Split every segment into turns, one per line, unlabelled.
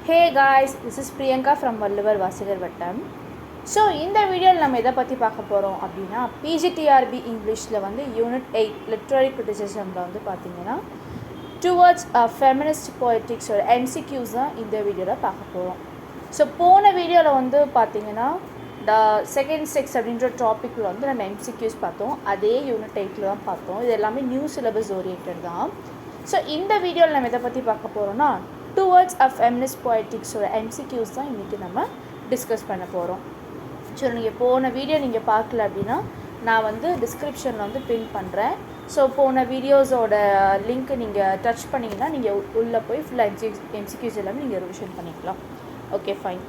Hey guys, this is Priyanka from Valluvar Vasigar Vattam. So இந்த வீடியோவில் நம்ம எதை பற்றி பார்க்க போகிறோம் அப்படின்னா பிஜிடிஆர்பி இங்கிலீஷில் வந்து யூனிட் 8 லிட்ரரி கிரிட்டிசிசமில் வந்து பார்த்திங்கன்னா டுவர்ட்ஸ் ஃபெமினிஸ்ட் பொலிட்டிக்ஸோட எம்சிக்யூஸ் தான் இந்த வீடியோவில் பார்க்க போகிறோம். ஸோ போன வீடியோவில் வந்து பார்த்திங்கன்னா செகண்ட் செக்ஸ் அப்படின்ற டாப்பிக்கில் வந்து நம்ம எம்சிக்யூஸ் பார்த்தோம். அதே யூனிட் 8 தான் பார்த்தோம். இது எல்லாமே நியூ சிலபஸ் ஓரியன்ட் தான். ஸோ இந்த வீடியோவில் நம்ம எதை பற்றி பார்க்க போகிறோம்னா டுவர்ட்ஸ் ஃபெமினிஸ்ட் பொலிட்டிக்ஸோட எம்சிக்யூஸ் தான் இன்றைக்கி நம்ம டிஸ்கஸ் பண்ண போகிறோம். ஸோ நீங்கள் போன வீடியோ நீங்கள் பார்க்கல அப்படின்னா நான் வந்து டிஸ்கிரிப்ஷனில் வந்து பின் பண்ணுறேன். ஸோ போன வீடியோஸோட லிங்க்கு நீங்கள் டச் பண்ணிங்கன்னா நீங்கள் உள்ளே போய் ஃபுல்லாக எம்சிக்யூஸ் எல்லாமே நீங்கள் ரிவிஷன் பண்ணிக்கலாம். Okay fine.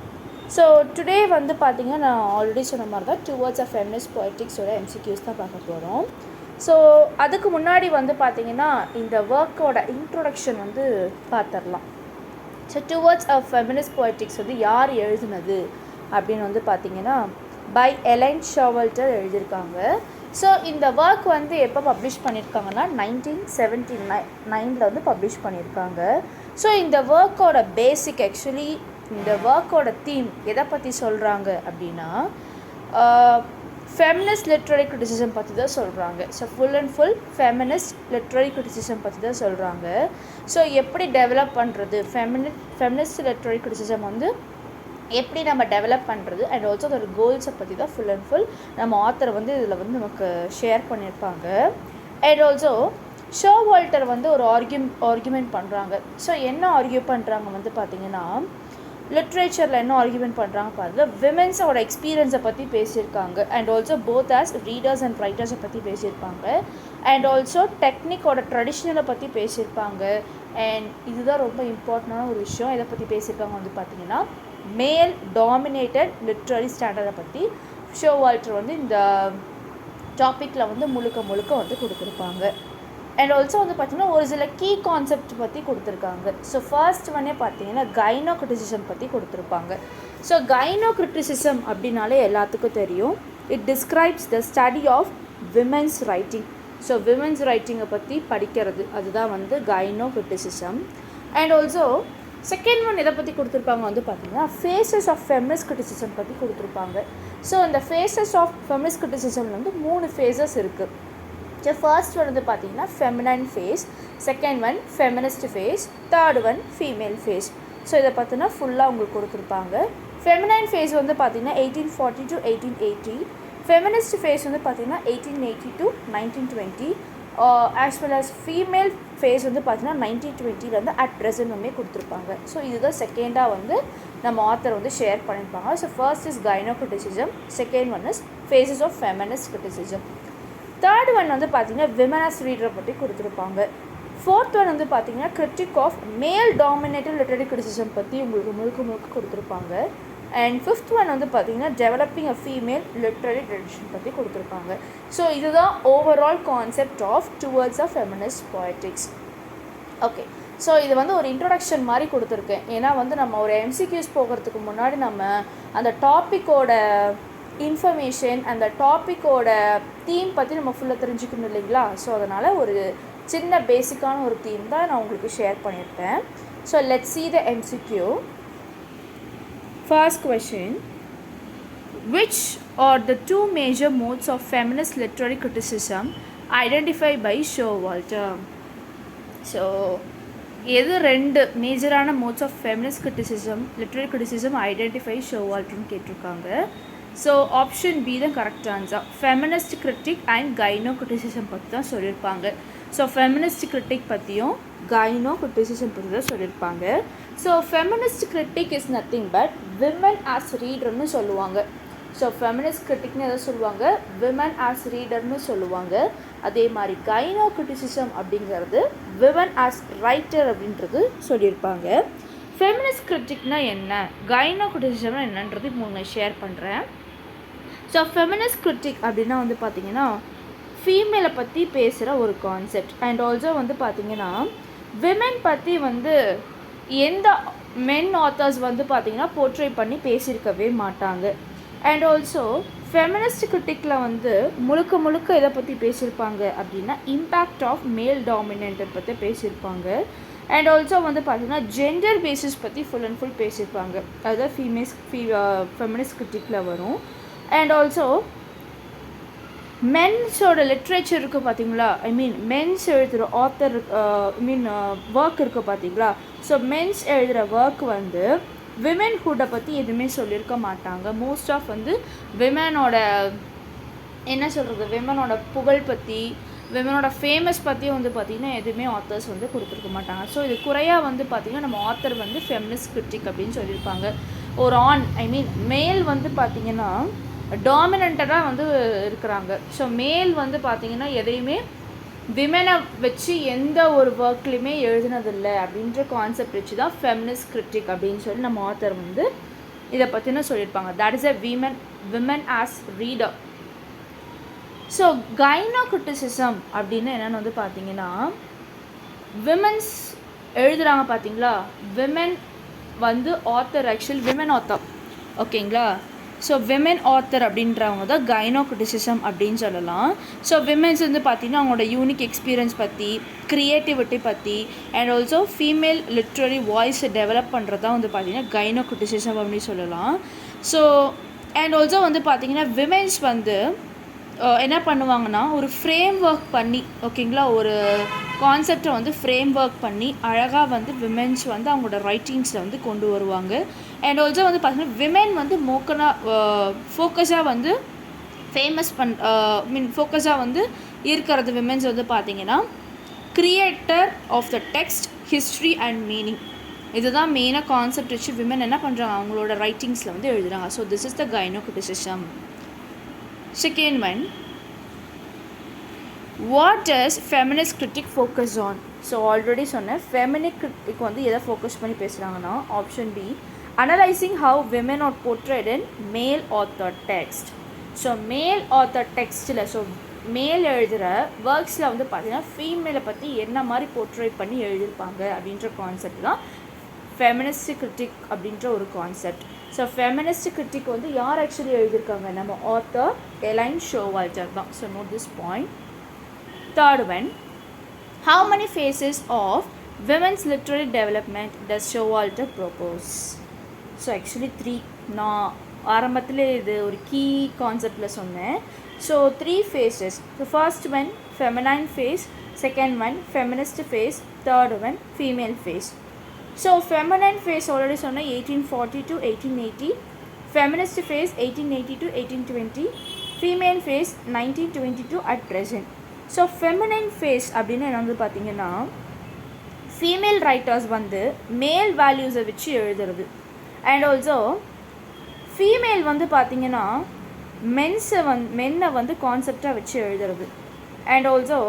ஸோ டுடே வந்து பார்த்திங்கன்னா நான் ஆல்ரெடி சொன்ன மாதிரி தான் டுவர்ட்ஸ் ஃபெமினிஸ்ட் பொலிட்டிக்ஸோட எம்சிக்யூஸ் தான் பார்க்க போகிறோம். ஸோ அதுக்கு முன்னாடி வந்து பார்த்திங்கன்னா இந்த ஒர்க்கோட இன்ட்ரொடக்ஷன் வந்து பார்த்துடலாம். ஸோ டுவர்ட்ஸ் ஃபெமினிஸ்ட் பொலிட்டிக்ஸ் வந்து யார் எழுதுனது அப்படின்னு வந்து பார்த்திங்கன்னா பை எலைன் ஷாவல்டர் எழுதியிருக்காங்க. ஸோ இந்த ஒர்க் வந்து எப்போ பப்ளிஷ் பண்ணியிருக்காங்கன்னா 1979 வந்து பப்ளிஷ் பண்ணியிருக்காங்க. ஸோ இந்த ஒர்க்கோட பேசிக் ஆக்சுவலி இந்த ஒர்க்கோட தீம் எதை பற்றி சொல்கிறாங்க அப்படின்னா ஃபெமினிஸ்ட் லிட்ரரி கிரிட்டிசிசம் பற்றி தான் சொல்கிறாங்க. So full and full feminist literary criticism பற்றி தான் சொல்கிறாங்க. ஸோ எப்படி டெவலப் பண்ணுறது ஃபெமினிஸ்ட் லிட்ரரி கிரிட்டிசிசம் வந்து எப்படி நம்ம டெவலப் பண்ணுறது அண்ட் ஆல்சோ அதோட கோல்ஸை பற்றி தான் ஃபுல் அண்ட் ஃபுல் நம்ம ஆத்தர் வந்து இதில் வந்து நமக்கு ஷேர் பண்ணியிருப்பாங்க. அண்ட் ஆல்சோ ஷாவல்டர் வந்து ஒரு ஆர்கியூமெண்ட் பண்ணுறாங்க. ஸோ என்ன ஆர்கியூ பண்ணுறாங்க வந்து பார்த்திங்கன்னா லிட்ரேச்சரில் என்ன ஆர்கியூமெண்ட் பண்ணுறாங்க பாருங்கள். விமென்ஸோட எக்ஸ்பீரியன்ஸை பற்றி பேசியிருக்காங்க. And also both as readers and ரைட்டர்ஸை பற்றி பேசியிருப்பாங்க. அண்ட் ஆல்சோ டெக்னிக்கோட ட்ரெடிஷ்னலை பற்றி பேசியிருப்பாங்க. அண்ட் இதுதான் ரொம்ப இம்பார்ட்டண்டான ஒரு விஷயம். இதை பற்றி பேசியிருக்காங்க வந்து பார்த்திங்கன்னா மேல் டாமினேட்டட் லிட்ரரி ஸ்டாண்டர்டை பற்றி ஷாவல்டர் வந்து இந்த டாப்பிக்கில் வந்து முழுக்க வந்து கொடுத்துருப்பாங்க. அண்ட் ஆல்சோ வந்து பார்த்திங்கன்னா ஒரு சில கீ கான்செப்ட் பற்றி கொடுத்துருக்காங்க. ஸோ ஃபர்ஸ்ட் ஒன்னே பார்த்திங்கன்னா கைனோ கிரிட்டிசிசம் பற்றி கொடுத்துருப்பாங்க. ஸோ கைனோ கிரிட்டிசிசம் அப்படின்னாலே எல்லாத்துக்கும் தெரியும். It describes the study of women's writing. So women's ரைட்டிங்கை பற்றி படிக்கிறது அதுதான் வந்து gynocriticism. And also second one இதை பற்றி கொடுத்துருப்பாங்க வந்து பார்த்திங்கன்னா ஃபேஸஸ் ஆஃப் ஃபெமினிஸ்ட் கிரிட்டிசிசம் பற்றி கொடுத்துருப்பாங்க. ஸோ இந்த ஃபேஸஸ் ஆஃப் ஃபெமினிஸ்ட் கிரிட்டிசிசம் வந்து 3 ஃபேஸஸ் இருக்குது. ஸோ ஃபர்ஸ்ட் ஒன் வந்து பார்த்திங்கன்னா feminine phase, second one feminist phase, third one female phase. So இதை பார்த்திங்கன்னா ஃபுல்லாக உங்களுக்கு கொடுத்துருப்பாங்க. ஃபெமினைன் ஃபேஸ் வந்து பார்த்திங்கன்னா 1840 to 1880, ஃபெமினிஸ்ட் ஃபேஸ் வந்து பார்த்திங்கன்னா 1880 to 1920, as well as female phase வந்து பார்த்திங்கன்னா 1920 அட் ப்ரெசன்ட்டுமே கொடுத்துருப்பாங்க. ஸோ இதுதான் செகண்டாக வந்து நம்ம ஆத்தர் வந்து ஷேர் பண்ணியிருப்பாங்க. So first is gynocriticism, second one is phases of feminist criticism, third one வந்து பார்த்திங்கன்னா விமன் ஆஸ் ரீடரை பற்றி கொடுத்துருப்பாங்க. ஃபோர்த் ஒன் வந்து பார்த்திங்கன்னா critique of male dominated literary criticism பற்றி உங்களுக்கு முழுக்க கொடுத்துருப்பாங்க. அண்ட் ஃபிஃப்த் ஒன் வந்து பார்த்திங்கன்னா developing a female literary tradition பற்றி கொடுத்துருப்பாங்க. ஸோ இதுதான் overall concept of towards feminist politics. Okay, so இது வந்து ஒரு இன்ட்ரொடக்ஷன் மாதிரி கொடுத்துருக்கேன். ஏன்னா வந்து நம்ம ஒரு எம்சிக்யூஸ் போகிறதுக்கு முன்னாடி நம்ம அந்த டாப்பிக்கோட இன்ஃபர்மேஷன் அந்த டாப்பிக்கோட தீம் பற்றி நம்ம ஃபுல்லாக தெரிஞ்சுக்கணும் இல்லைங்களா. ஸோ அதனால் ஒரு சின்ன பேசிக்கான ஒரு தீம் தான் நான் உங்களுக்கு ஷேர் பண்ணியிருப்பேன். So let's see the MCQ. First question, which are the 2 major modes of feminist literary criticism identified by Showalter? So எது 2 மேஜரான modes of feminist criticism literary criticism identify ஷோவால்டர்னு கேட்டிருக்காங்க. ஸோ ஆப்ஷன் பி தான் correct answer. Feminist critic and gynocriticism பற்றி தான் சொல்லியிருப்பாங்க. So feminist critic பற்றியும் கைனோ criticism பற்றி தான் சொல்லியிருப்பாங்க. So feminist critic is nothing but woman as ரீடர்னு சொல்லுவாங்க. ஸோ ஃபெமினிஸ்ட் கிரிட்டிக்னு எதை சொல்லுவாங்க, விமன் ஆஸ் ரீடர்னு சொல்லுவாங்க. அதே மாதிரி கைனோ கிரிட்டிசிசம் அப்படிங்கிறது விமன் ஆஸ் ரைட்டர் அப்படின்றது சொல்லியிருப்பாங்க. ஃபெமினிஸ்ட் கிரிட்டிக்னால் என்ன, கைனோ கிரிட்டிசிசம்னா என்னன்றது உங்களுக்கு ஷேர் பண்ணுறேன். ஸோ ஃபெமினிஸ்ட் கிரிட்டிக் அப்படின்னா வந்து பார்த்திங்கன்னா ஃபீமேலை பற்றி பேசுகிற ஒரு கான்செப்ட். அண்ட் ஆல்சோ வந்து பார்த்திங்கன்னா விமென் பற்றி வந்து எந்த மென் ஆத்தர்ஸ் வந்து பார்த்திங்கன்னா போர்ட்ரே பண்ணி பேசியிருக்கவே மாட்டாங்க. அண்ட் ஆல்சோ ஃபெமினிஸ்ட் கிரிட்டிக்கில் வந்து முழுக்க இதை பற்றி பேசியிருப்பாங்க அப்படின்னா இம்பேக்ட் ஆஃப் மேல் டாமினேட்டட் பற்றி பேசியிருப்பாங்க. அண்ட் ஆல்சோ வந்து பார்த்திங்கன்னா ஜெண்டர் பேசிஸ் பற்றி ஃபுல் அண்ட் ஃபுல் பேசியிருப்பாங்க. அதுதான் ஃபெமினிஸ்ட் கிரிட்டிக்கில் வரும். அண்ட் ஆல்சோ மென்ஸோட லிட்ரேச்சர் இருக்குது பார்த்தீங்களா, மென்ஸ் எழுதுகிற ஆத்தர் ஒர்க் இருக்குது பார்த்தீங்களா. ஸோ மென்ஸ் எழுதுகிற ஒர்க் வந்து விமென்ஹுட்டை பற்றி எதுவுமே சொல்லியிருக்க மாட்டாங்க. மோஸ்ட் ஆஃப் வந்து விமனோட என்ன சொல்கிறது, விமனோட புகழ் பற்றி, விமனோட ஃபேமஸ் பற்றியும் வந்து பார்த்திங்கன்னா எதுவுமே ஆத்தர்ஸ் வந்து கொடுத்துருக்க மாட்டாங்க. ஸோ இது குறையாக வந்து பார்த்திங்கன்னா நம்ம ஆத்தர் வந்து ஃபெமினிஸ்ட் கிரிட்டிக் அப்படின்னு சொல்லியிருப்பாங்க. ஒரு மேல் வந்து பார்த்திங்கன்னா டாமினண்ட்டாக வந்து இருக்கிறாங்க. ஸோ மேல் வந்து பார்த்திங்கன்னா எதையுமே விமனை வச்சு எந்த ஒரு ஒர்க்லையுமே எழுதினதில்லை அப்படின்ற கான்செப்ட் வச்சு தான் ஃபெமினிஸ்ட் கிரிட்டிக் அப்படின்னு சொல்லி நம்ம ஆத்தர் வந்து இதை பற்றின சொல்லியிருப்பாங்க. That is women as reader. So கைனோ criticism அப்படின்னு என்னென்னு வந்து பார்த்தீங்கன்னா விமன்ஸ் எழுதுகிறாங்க பார்த்தீங்களா, விமன் வந்து ஆத்தர், ஆக்சுவலி விமன் ஆத்தர், ஓகேங்களா. ஸோ விமன் ஆத்தர் அப்படின்றவங்க தான் கைனோ கிரிட்டிசிசம் அப்படின்னு சொல்லலாம். ஸோ விமென்ஸ் வந்து பார்த்திங்கன்னா அவங்களோட யூனிக் எக்ஸ்பீரியன்ஸ் பற்றி, க்ரியேட்டிவிட்டி பற்றி, அண்ட் ஆல்சோ ஃபீமேல் லிட்ரரி வாய்ஸை டெவலப் பண்ணுறது தான் வந்து பார்த்திங்கன்னா கைனோ கிரிட்டிசிசம் அப்படின்னு சொல்லலாம். ஸோ அண்ட் ஆல்சோ வந்து பார்த்திங்கன்னா விமென்ஸ் வந்து என்ன பண்ணுவாங்கன்னா ஒரு ஃப்ரேம் ஒர்க் பண்ணி, ஓகேங்களா, ஒரு கான்செப்டை வந்து ஃப்ரேம் ஒர்க் பண்ணி அழகாக வந்து விமென்ஸ் வந்து அவங்களோட ரைட்டிங்ஸில் வந்து கொண்டு வருவாங்க. அண்ட் ஆல்சோ வந்து பார்த்திங்கன்னா விமென் வந்து ஃபோக்கஸாக வந்து ஃபோக்கஸாக வந்து இருக்கிறது விமென்ஸ் வந்து பார்த்திங்கன்னா creator of the text, history and meaning. இதுதான் மெயினாக கான்செப்ட் வச்சு விமென் என்ன பண்ணுறாங்க, அவங்களோட ரைட்டிங்ஸில் வந்து எழுதுகிறாங்க. So this is the gynocriticism. Second one, what does feminist critic focus on? So already சொன்னேன், ஃபெமினிக் கிரிட்டிக் வந்து எதை ஃபோக்கஸ் பண்ணி பேசுகிறாங்கன்னா option B, analysing how women are portrayed in male author text. So male author டெக்ஸ்ட்டில், so male எழுதுகிற ஒர்க்ஸில் வந்து பார்த்திங்கன்னா ஃபீமேலை பற்றி என்ன மாதிரி போர்ட்ரேட் பண்ணி எழுதியிருப்பாங்க அப்படின்ற கான்செப்ட் தான் ஃபெமினிஸ்ட் கிரிட்டிக் அப்படின்ற ஒரு கான்செப்ட். ஸோ ஃபெமினிஸ்ட் கிரிட்டிக் வந்து யார் ஆக்சுவலி எழுதியிருக்காங்க, நம்ம ஆத்தர் எலைன் ஷோவால்டர் தான். So note this point. Third one, how many phases of women's literary development does Showalter propose? So actually 3. நான் ஆரம்பத்தில் இது ஒரு கீ கான்செப்டில் சொன்னேன். So 3 phases. So first one feminine phase, second one feminist phase, third one female phase. So feminine phase already சொன்னால் 1840 to 1880, feminist phase 1880 to 1820, female phase 1922 at present. So feminine phase அப்படின்னு என்ன வந்து பார்த்திங்கன்னா female writers வந்து மேல் வேல்யூஸை வச்சு எழுதுறது. அண்ட் ஆல்சோ ஃபீமேல் வந்து பார்த்திங்கன்னா மென்னை வந்து கான்செப்டாக வச்சு எழுதுறது. அண்ட் ஆல்சோ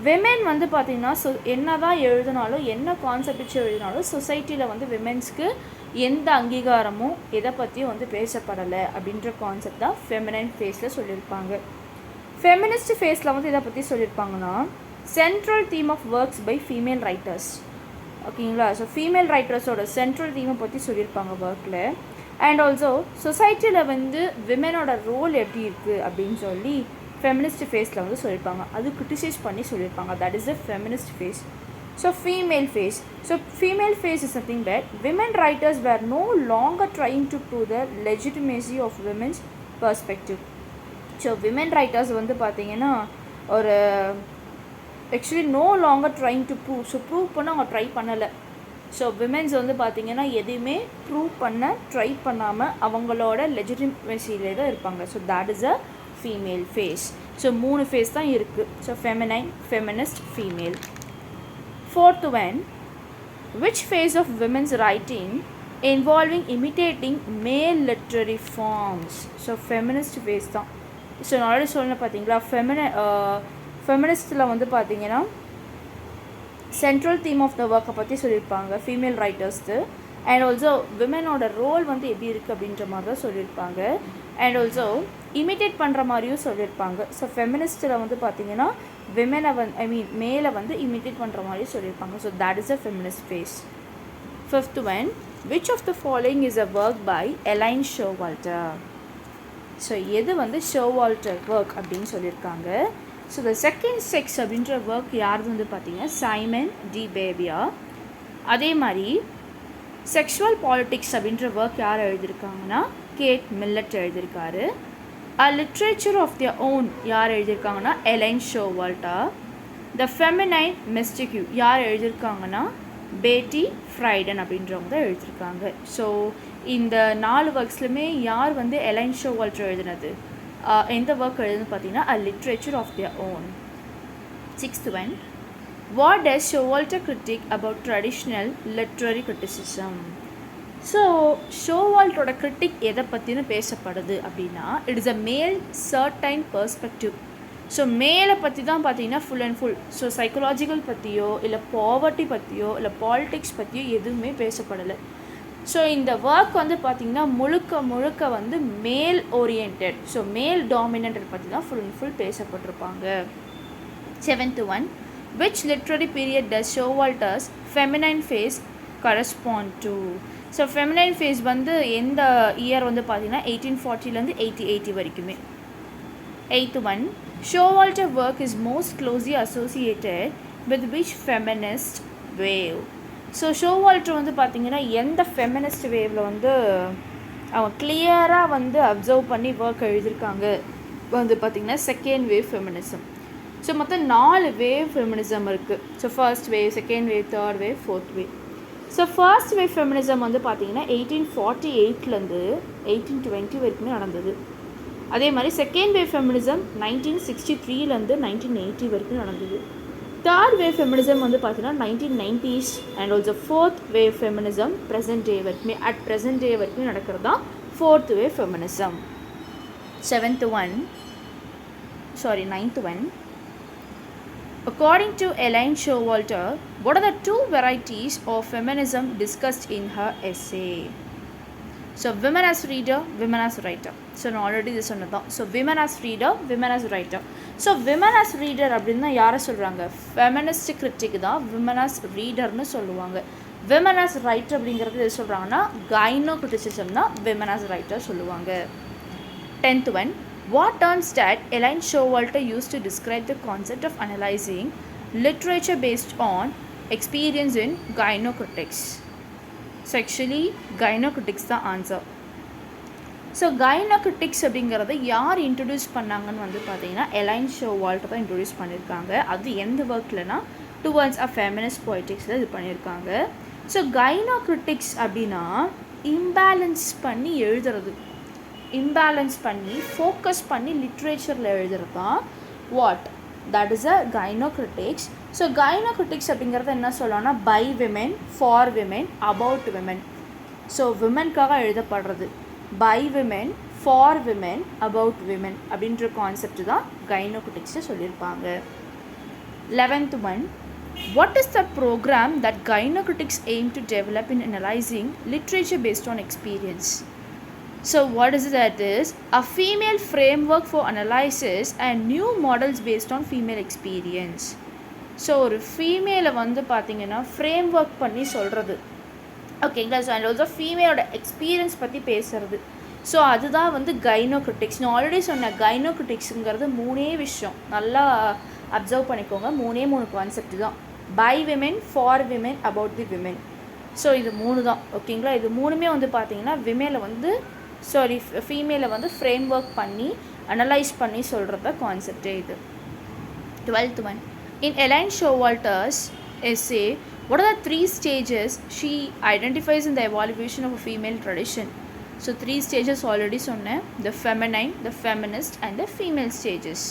விமென் வந்து பார்த்திங்கன்னா என்ன தான் எழுதினாலும், என்ன கான்செப்ட் வச்சு எழுதினாலும் சொசைட்டியில் வந்து விமென்ஸ்க்கு எந்த அங்கீகாரமும் எதை பற்றியும் வந்து பேசப்படலை அப்படின்ற கான்செப்ட் தான் ஃபெமினைன் ஃபேஸில் சொல்லியிருப்பாங்க. ஃபெமினிஸ்ட் ஃபேஸில் வந்து இதை பற்றி சொல்லியிருப்பாங்கன்னா central theme of works by female writers, ஓகேங்களா. ஸோ ஃபீமேல் ரைட்டர்ஸோட சென்ட்ரல் தீமை பற்றி சொல்லியிருப்பாங்க ஒர்க்கில். அண்ட் ஆல்சோ சொசைட்டியில் வந்து விமெனோட ரோல் எப்படி இருக்குது அப்படின்னு சொல்லி ஃபெமினிஸ்ட் ஃபேஸில் வந்து சொல்லியிருப்பாங்க. அது கிரிட்டிசைஸ் பண்ணி சொல்லியிருப்பாங்க. That is the feminist phase. So female phase. So female phase is nothing but women writers were no longer trying to prove the legitimacy of women's perspective. So women writers வந்து பார்த்திங்கன்னா ஒரு actually no longer trying to prove. So prove பண்ண அவங்க try பண்ணலை. So women's வந்து பார்த்திங்கன்னா எதையுமே prove பண்ண ட்ரை பண்ணாமல் அவங்களோட லெஜிட்டிமேசியிலே தான் இருப்பாங்க. So that is a female phase. So 3 phase தான் இருக்குது. So feminine, feminist, female. Fourth one, which phase of women's writing involving imitating male literary forms? So feminist phase தான். ஸோ நான் ஆல்ரெடி சொன்னேன் பார்த்தீங்களா, ஃபெமினிஸ்ட்டில் வந்து பார்த்திங்கன்னா சென்ட்ரல் தீம் ஆஃப் த ஒர்க்கை பற்றி சொல்லியிருப்பாங்க ஃபீமேல் ரைட்டர்ஸ்க்கு. அண்ட் ஆல்சோ விமெனோட ரோல் வந்து எப்படி இருக்குது அப்படின்ற மாதிரி தான் சொல்லியிருப்பாங்க. அண்ட் ஆல்சோ இமிட்டேட் பண்ணுற மாதிரியும் சொல்லியிருப்பாங்க. ஸோ ஃபெமினிஸ்ட்டில் வந்து பார்த்திங்கன்னா விமெனை மேலை வந்து இமிட்டேட் பண்ணுற மாதிரியும் சொல்லியிருப்பாங்க. So that is a feminist phase. Fifth one, which of the following is a work by Elaine Showalter? So எது வந்து ஷோவால்டர் ஒர்க் அப்படின்னு சொல்லியிருக்காங்க. ஸோ த செகண்ட் செக்ஸ் அப்படின்ற ஒர்க் யார் வந்து பார்த்திங்கன்னா சைமன் டி பேபியா. அதே மாதிரி செக்ஷுவல் பாலிட்டிக்ஸ் அப்படின்ற ஒர்க் யார் எழுதியிருக்காங்கன்னா கேட் மில்லட் எழுதியிருக்காரு. A Literature of Their Own யார் எழுதியிருக்காங்கன்னா எலைன் ஷோவால்டா. த ஃபெமினைன் மிஸ்டிக்யூ யார் எழுதியிருக்காங்கன்னா பேட்டி ஃப்ரைடன் அப்படின்றவங்க தான் எழுதியிருக்காங்க. ஸோ இந்த 4 ஒர்க்ஸ்லையுமே யார் வந்து எலைன் ஷோவால்டர் எழுதினது, எந்த ஒர்க் எழுதுன்னு பார்த்தீங்கன்னா A Literature of Their Own. 6th one, what does Showalter critique about traditional literary criticism? So ஷோவால்ட்டோட கிரிட்டிக் எதை பற்றினு பேசப்படுது அப்படின்னா இட் இஸ் அ மேல் சர்டைன் பர்ஸ்பெக்டிவ். ஸோ மேலை பற்றி தான் பார்த்தீங்கன்னா full and full. So psychological பற்றியோ இல்லை பாவர்ட்டி பற்றியோ இல்லை பாலிட்டிக்ஸ் பற்றியோ எதுவுமே பேசப்படலை. ஸோ இந்த ஒர்க் வந்து பார்த்திங்கன்னா முழுக்க முழுக்க வந்து மேல் ஓரியன்ட், ஸோ மேல் டாமினன்ட் பற்றி தான் ஃபுல் அண்ட் ஃபுல் பேசப்பட்டிருப்பாங்க. 7th one, which literary period does Showalter's feminine phase correspond to? So feminine phase வந்து எந்த இயர் வந்து பார்த்தீங்கன்னா 1840 1880 வரைக்குமே. 8th one, Showalter work is most closely associated with which feminist wave? So Showalter வந்து பார்த்திங்கன்னா எந்த feminist வேவில் வந்து அவங்க கிளியராக வந்து அப்சர்வ் பண்ணி ஒர்க் எழுதியிருக்காங்க வந்து பார்த்திங்கன்னா செகண்ட் வேவ் ஃபெமினிசம். ஸோ மொத்தம் 4 வேவ் ஃபெமினிசம் இருக்குது. So first wave, second wave, third wave, fourth wave. So first wave feminism வந்து பார்த்திங்கன்னா 1848 1820 வரைக்குமே நடந்தது. அதே மாதிரி செகண்ட் வேவ் ஃபெமினிசம் 1963 1980 வரைக்கும் நடந்தது. தேர்ட் வேவ் ஃபெமினிசம் வந்து பார்த்திங்கன்னா 1990s and also fourth wave feminism present டே வரைக்குமே வரைக்கும் நடக்கிறது தான் fourth wave feminism. 9th one, according to Elaine Showalter, what are the 2 varieties of feminism discussed in her essay? So women as reader, women as writer. So நான் already இது சொன்னதான். So women as reader, women as writer. So women as reader அப்படின்னு தான் யாரை சொல்கிறாங்க, feminist critic தான் women as readerன்னு சொல்லுவாங்க. women as writer அப்படிங்கிறது எது சொல்கிறாங்கன்னா கைனோ கிரிட்டிசிசம் தான் women as writer சொல்லுவாங்க. 10th one, what terms that Elaine Showalter used to describe the concept of analyzing literature based on experience in gynocritics? So actually gynocritics the answer. So gynocritics அப்படிங்கிறத யார் introduce பண்ணாங்கன்னு வந்து பார்த்தீங்கன்னா A-line Showalter தான் introduce பண்ணியிருக்காங்க. அது எந்த ஒர்க்லனா towards a feminist பொலிட்டிக்ஸில் இது பண்ணியிருக்காங்க. ஸோ கைனோக்ரிட்டிக்ஸ் அப்படின்னா இம்பேலன்ஸ் பண்ணி எழுதுறது, இம்பேலன்ஸ் பண்ணி ஃபோக்கஸ் பண்ணி லிட்ரேச்சரில் எழுதுறது தான் what that is a gynocritics. So gynocritics அப்படிங்கிறது என்ன சொல்லலாம்னா by women, for women, about women. So விமென்காக எழுதப்படுறது by women, for women, about women அப்படின்ற கான்செப்ட் தான் கைனோக்ரிட்டிக்ஸை சொல்லியிருப்பாங்க. 11th one, what is the program that gynocritics aim to develop in analyzing literature based on experience? So what is that is a female framework for analysis and new models based on female experience. So ஒரு ஃபீமேலை வந்து பார்த்திங்கன்னா frame work பண்ணி சொல்கிறது, ஓகேங்களா. So and also ஃபீமேலோட experience பற்றி பேசுகிறது. So அதுதான் வந்து கைனோக்ரிட்டிக்ஸ். நான் ஆல்ரெடி சொன்னேன் கைனோக்ரிட்டிக்ஸுங்கிறது 3 விஷயம், நல்லா அப்சர்வ் பண்ணிக்கோங்க. 3 கான்செப்ட் தான், by women, for women, about the women. So இது 3 தான், ஓகேங்களா. இது 3மே வந்து பார்த்திங்கன்னா விமேலை வந்து ஃபீமேலை வந்து ஃப்ரேம் ஒர்க் பண்ணி அனலைஸ் பண்ணி சொல்கிறது தான் கான்செப்டே இது. 12th one, in Elaine Showalter's essay, what are the 3 stages she identifies in the evaluation of a female tradition? So 3 stages already சொன்னேன், the feminine, the feminist and the female stages.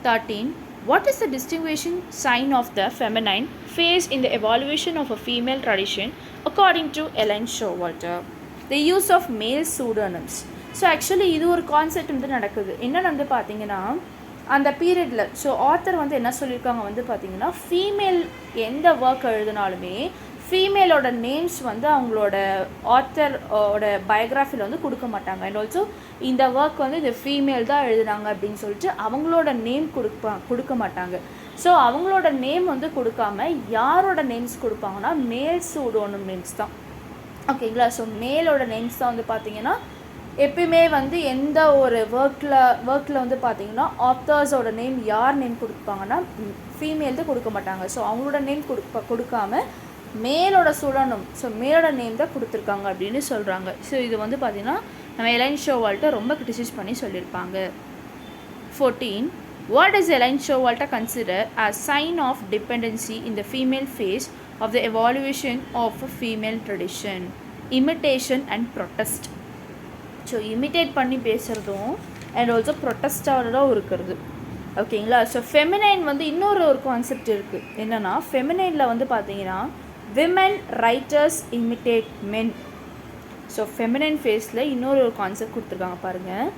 13, what is the distinguishing sign of the feminine phase in the evaluation of a female tradition according to Elaine Showalter? The use of male pseudonyms. So actually இது ஒரு concept வந்து நடக்குது. என்னென்னு வந்து பார்த்தீங்கன்னா அந்த பீரியடில் so author வந்து என்ன சொல்லியிருக்காங்க வந்து பார்த்திங்கன்னா ஃபீமேல் எந்த ஒர்க் எழுதினாலுமே ஃபீமேலோட நேம்ஸ் வந்து அவங்களோட ஆத்தரோட பயோகிராஃபியில் வந்து கொடுக்க மாட்டாங்க. அண்ட் ஆல்சோ இந்த ஒர்க் வந்து இது ஃபீமேல் தான் எழுதுனாங்க அப்படின்னு சொல்லிட்டு அவங்களோட நேம் கொடுக்க மாட்டாங்க. ஸோ அவங்களோட நேம் வந்து கொடுக்காம யாரோட நேம்ஸ் கொடுப்பாங்கன்னா மேல் சூடோனும் நேம்ஸ் தான், ஓகேங்களா. ஸோ மேலோட நேம்ஸ் தான் வந்து பார்த்திங்கன்னா எப்பயுமே வந்து எந்த ஒரு ஒர்க்கில் வந்து பார்த்திங்கன்னா ஆத்தர்ஸோட நேம் யார் நேம் கொடுப்பாங்கன்னா ஃபீமேல் தான் கொடுக்க மாட்டாங்க. ஸோ அவங்களோட நேம் கொடுக்காம மேலோட சூடோனம், ஸோ மேலோட நேம் தான் கொடுத்துருக்காங்க அப்படின்னு சொல்கிறாங்க. ஸோ இது வந்து பார்த்திங்கன்னா நம்ம எலைன் ஷோவால்ட்டை ரொம்ப கிரிட்டிசைஸ் பண்ணி சொல்லியிருப்பாங்க. 14. What does Elaine Showalter consider as sign of dependency in the female phase of the evolution of a female tradition? Imitation and protest. So imitate பண்ணி பேசுகிறதும் அண்ட் ஆல்சோ ப்ரொட்டஸ்டாகவும் இருக்கிறது. ஓகேங்களா? ஸோ ஃபெமினைன் வந்து இன்னொரு concept இருக்குது. என்னென்னா ஃபெமினைனில் வந்து பார்த்தீங்கன்னா விமன் ரைட்டர்ஸ் இமிட்டேட் மென். So feminine ஃபேஸில் இன்னொரு கான்செப்ட் கொடுத்துருக்காங்க பாருங்கள்,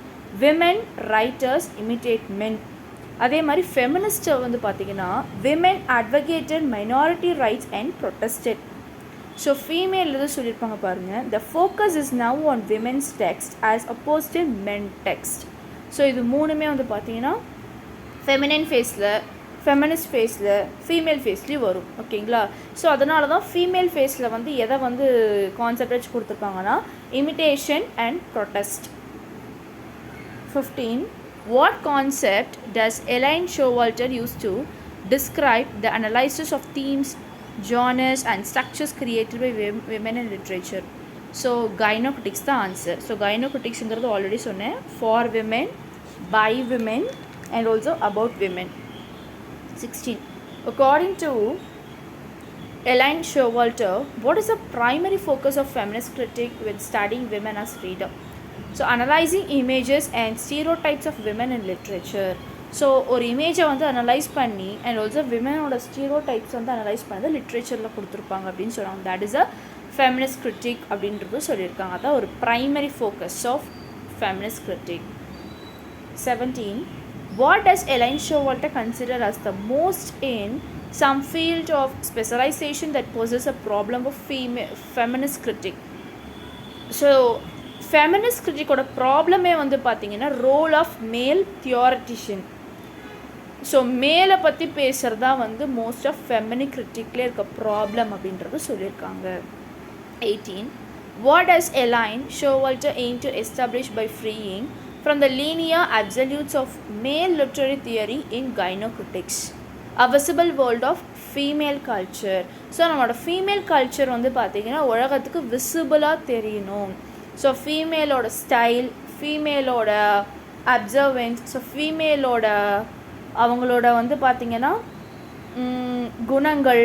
விமன் ரைட்டர்ஸ் இமிட்டேட் மென். அதே மாதிரி ஃபெமினிஸ்ட்டை வந்து பார்த்திங்கன்னா women advocated minority rights and protested. So female இது சொல்லியிருப்பாங்க பாருங்கள், the focus is now on women's text as opposed to men text. So இது மூணுமே வந்து பார்த்திங்கன்னா ஃபெமினைன் ஃபேஸில், ஃபெமினிஸ்ட் ஃபேஸில், ஃபீமேல் ஃபேஸ்லேயும் வரும். ஓகேங்களா? ஸோ அதனால தான் ஃபீமேல் ஃபேஸில் வந்து எதை வந்து கான்செப்ட் வச்சு கொடுத்துருக்காங்கன்னா imitation and protest. 15. What concept does Elaine Showalter use to describe the analysis of themes, genres and structures created by women in literature? So gynocritics the answer. So gynocritics ingiradhu already சொன்னேன், for women, by women and also about women. 16. According to Elaine Showalter, what is the primary focus of feminist critique when studying women as reader? So analysing images and stereotypes of women in literature. So ஒரு இமேஜை வந்து analyse பண்ணி and also விமனோட stereotypes வந்து analyse பண்ணது லிட்ரேச்சரில் கொடுத்துருப்பாங்க அப்படின்னு சொல்கிறாங்க. That is a feminist critic அப்படின்றது சொல்லியிருக்காங்க. அதான் ஒரு primary focus of feminist critic. 17. What does Elaine Showalter consider as the most in some field of specialization that poses a problem of feminist critic? So feminist கிரிட்டிக்கோட ப்ராப்ளமே வந்து பார்த்திங்கன்னா role of male தியோரிட்டிஷியன். So மேலை பற்றி பேசுகிறது தான் வந்து most of ஃபெமினிக் கிரிட்டிக்லேயே இருக்க ப்ராப்ளம் அப்படின்றது சொல்லியிருக்காங்க. 18. What does Elaine Showalter aim to establish by freeing from the linear absolutes of male literary theory in gynocritics, a visible world of female culture? So நம்மளோட female culture வந்து பார்த்திங்கன்னா உலகத்துக்கு விசிபிளாக தெரியணும். So ஃபீமேலோட style, ஃபீமேலோட observance, so ஃபீமேலோட அவங்களோட வந்து பார்த்திங்கன்னா குணங்கள்,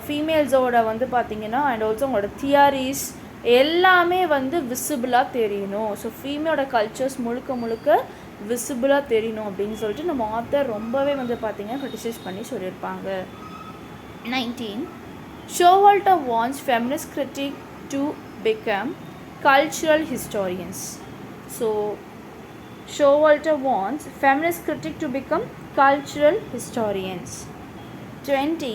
ஃபீமேல்ஸோட வந்து பார்த்திங்கன்னா அண்ட் ஆல்சோ அவங்களோட தியரிஸ் எல்லாமே வந்து விசிபிளாக தெரியணும். ஸோ ஃபீமேலோட கல்ச்சர்ஸ் முழுக்க விசிபிளாக தெரியணும் அப்படின்னு சொல்லிட்டு நம்ம ஆத்தர் ரொம்பவே வந்து பார்த்திங்கன்னா கிரிட்டிசைஸ் பண்ணி சொல்லியிருப்பாங்க. 19. Showalter wants feminist critique to become cultural historians. So Showalter wants feminist critic to become cultural historians. 20.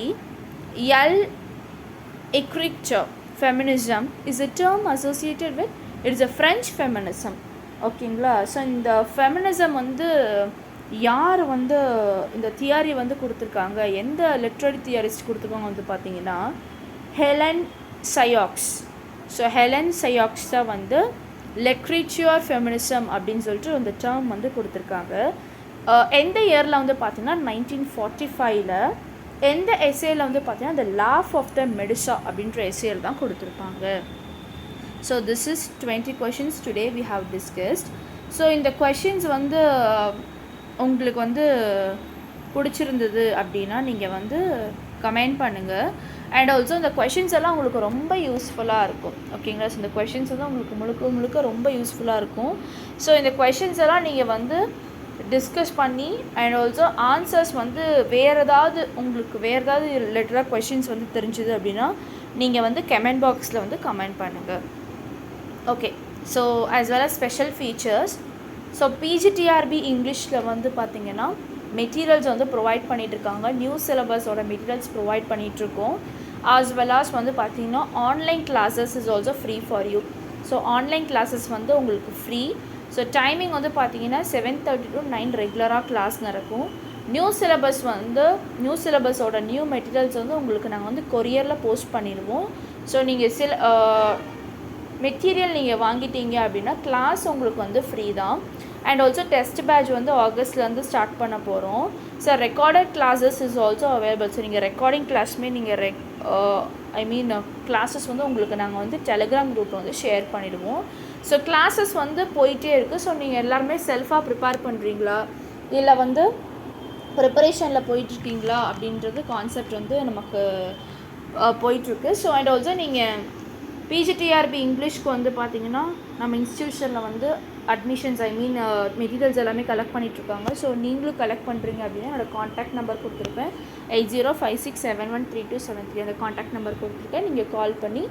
L'écriture feminism is a term associated with, it is a French feminism. ஓகேங்களா? So இந்த feminism வந்து யார் வந்து இந்த theory வந்து கொடுத்துருக்காங்க, எந்த literary theorist கொடுத்துருக்காங்க வந்து பார்த்திங்கன்னா ஹெலன் சயாக்ஸ். ஸோ ஹெலன் சயாக்ஸ் தான் வந்து லிட்ரேச்சர் ஃபெமினிசம் அப்படின்னு சொல்லிட்டு அந்த டேர்ம் வந்து கொடுத்துருக்காங்க. எந்த இயரில் வந்து பார்த்திங்கன்னா 1945. எந்த எஸ்ஏயில் வந்து பார்த்திங்கன்னா த லாஃப் ஆஃப் த மெடிசா அப்படின்ற எஸ்ஏயில் தான் கொடுத்துருப்பாங்க. So this is 20 questions today we have discussed. So இந்த questions வந்து உங்களுக்கு வந்து பிடிச்சிருந்தது அப்படின்னா நீங்கள் வந்து கமெண்ட் பண்ணுங்கள். அண்ட் ஆல்சோ இந்த கொஷின்ஸ் எல்லாம் உங்களுக்கு ரொம்ப யூஸ்ஃபுல்லாக இருக்கும். ஓகேங்களா? ஸோ இந்த கொஷின்ஸ் வந்து உங்களுக்கு முழுக்க ரொம்ப யூஸ்ஃபுல்லாக இருக்கும். ஸோ இந்த கொஷின்ஸ் எல்லாம் நீங்கள் வந்து டிஸ்கஸ் பண்ணி அண்ட் ஆல்சோ ஆன்சர்ஸ் வந்து வேறு ஏதாவது ரிலேட்டடாக கொஷின்ஸ் வந்து தெரிஞ்சுது அப்படின்னா நீங்கள் வந்து கமெண்ட் பாக்ஸில் வந்து கமெண்ட் பண்ணுங்கள். Okay. So as well as special features. So PGTRB இங்கிலீஷில் வந்து பார்த்திங்கன்னா மெட்டீரியல்ஸ் வந்து ப்ரொவைட் பண்ணிகிட்ருக்காங்க. நியூ சிலபஸோட மெட்டீரியல்ஸ் ப்ரொவைட் பண்ணிகிட்ருக்கோம். ஆஸ் வெல் ஆஸ் வந்து பார்த்திங்கன்னா online classes is also free for you. So online classes வந்து உங்களுக்கு ஃப்ரீ. ஸோ டைமிங் வந்து பார்த்திங்கன்னா 7:30 to 9 ரெகுலராக கிளாஸ் நடக்கும். நியூ சிலபஸோட நியூ மெட்டீரியல்ஸ் வந்து உங்களுக்கு நாங்கள் வந்து கொரியரில் போஸ்ட் பண்ணிடுவோம். ஸோ நீங்கள் மெட்டீரியல் நீங்கள் வாங்கிட்டீங்க அப்படின்னா கிளாஸ் உங்களுக்கு வந்து ஃப்ரீ தான். அண்ட் ஆல்சோ டெஸ்ட் பேட்ச் வந்து ஆகஸ்ட்லேருந்து ஸ்டார்ட் பண்ண போகிறோம். So recorded classes is also available. So நீங்கள் ரெக்கார்டிங் கிளாஸுமே நீங்கள் ஐ மீன் கிளாஸஸ் வந்து உங்களுக்கு நாங்கள் வந்து டெலிகிராம் குரூப்பில் வந்து ஷேர் பண்ணிவிடுவோம். ஸோ கிளாஸஸ் வந்து போயிட்டே இருக்குது. ஸோ நீங்கள் எல்லாருமே செல்ஃபாக ப்ரிப்பேர் பண்ணுறீங்களா இல்லை வந்து ப்ரிப்பரேஷனில் போயிட்டுருக்கீங்களா அப்படின்றது கான்செப்ட் வந்து நமக்கு போயிட்டுருக்கு. ஸோ அண்ட் ஆல்சோ நீங்கள் பிஜிடிஆர்பி இங்கிலீஷ்க்கு வந்து பார்த்தீங்கன்னா நம்ம இன்ஸ்டியூஷனில் வந்து அட்மிஷன்ஸ் ஐ மீன் மெட்டீரியல்ஸ் எல்லாமே கலெக்ட் பண்ணிகிட்ருக்காங்க. ஸோ நீங்களும் கலெக்ட் பண்ணுறீங்க அப்படின்னா என்னோடய காண்டாக்ட் நம்பர் கொடுத்துருப்பேன் 8056713273 அந்த காண்டாக்ட் நம்பர் கொடுத்துருக்கேன். நீங்கள் கால் பண்ணி